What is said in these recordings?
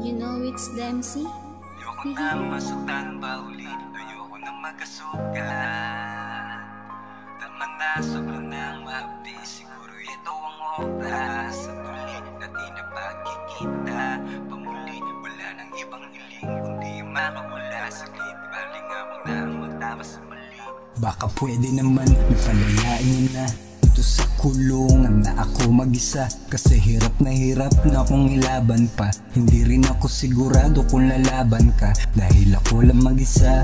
You know it's Dempsey. Ayoko na masaktan ba ulit, ayoko na magkasugat. Tama na, sobrang nang maabdi, siguro ito ang oras. Sa tuloy na di na pagkikita, pamuli, wala nang ibang hiling, kundi makawala. Saglit, baling ako na ang magtama sa mali. Baka pwede naman, napalayain niyo na ito sa kulungan na ako mag-isa. Kasi hirap na akong ilaban pa. Hindi rin ako sigurado kung lalaban ka, dahil ako lang mag-isa.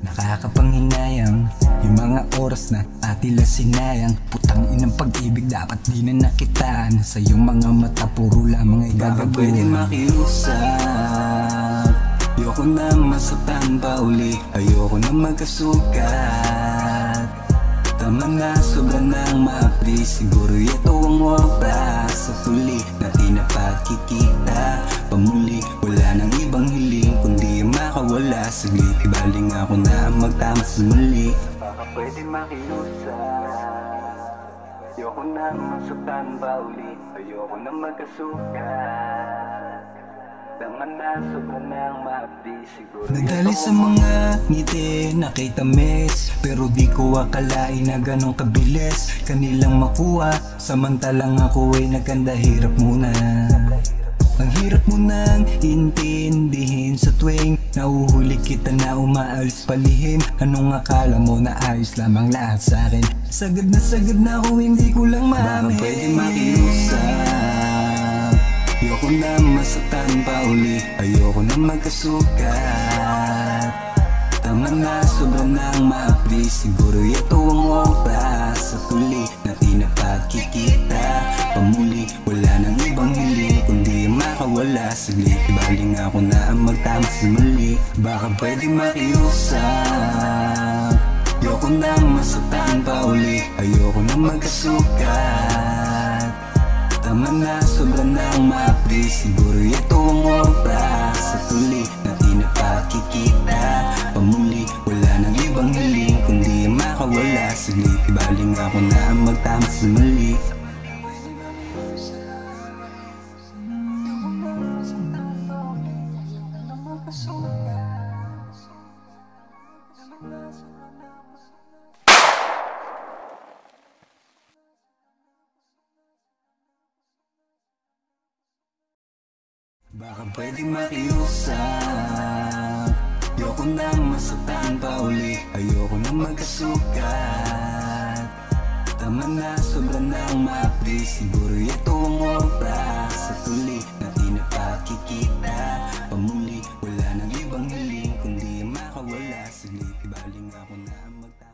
Nakakapanghinayang yung mga oras na atila sinayang. Putang inang pag-ibig dapat di na nakitaan. Sa iyong mga mata puro lamang ay gagabuhan. Baka pwede makiusap, ayoko na masaktan pa uli, ayoko na magkasugat. Tama na, sobra nang maapri, siguro ito ang oras. Sa tuli na di na pagkikita, pamuli, wala nang ibang hiling, kundi makawala. Saglit, ibaling ako na magtama sa muli. Baka pwede makiusap, ayoko na masaktan pa uli, ayoko na magkasugat. Tama na, sobra nang maabdi, siguro nadali sa mga ngiti na kay tamis, pero di ko akalain na ganong kabilis kanilang makuha. Samantalang ako ay nagkanda hirap muna. Ang hirap mo nang intindihin sa tuwing nauhuli kita na umaalis palihim. Anong akala mo na ayos lamang lahat sa'kin? Sagad na ako, hindi ko lang maamin. Baka pwede makiusap, ayoko na masaktan pa uli, ayoko na magkasugat. Tama na, sobrang nang maapri, siguro ito ang oras. Sa tuli na di na pagkikita, pamuli, wala nang ibang hiling, kundi makawala. Saglit, ibaling ako na ang magtama sa muli. Baka pwede makiusap, ayoko na masaktan pa uli, ayoko na magkasugat. Tama na, sobrang nang maapri, siguro ito ang oras. Sa tuli na di na pagkikita, pamuli, wala nang ibang hiling, kundi makawala. Saglit, ibaling ako na ang magtama sa muli. Baka pwede makiusap, ayoko na masaktan pa uli, ayoko na magkasugat. Tama na, sobra nang maapri, siguro ito ang oras. Sa tuli na di na pagkikita, pamuli, wala nang ibang hiling, kundi makawala. Saglit, ibaling ako na ang magtama.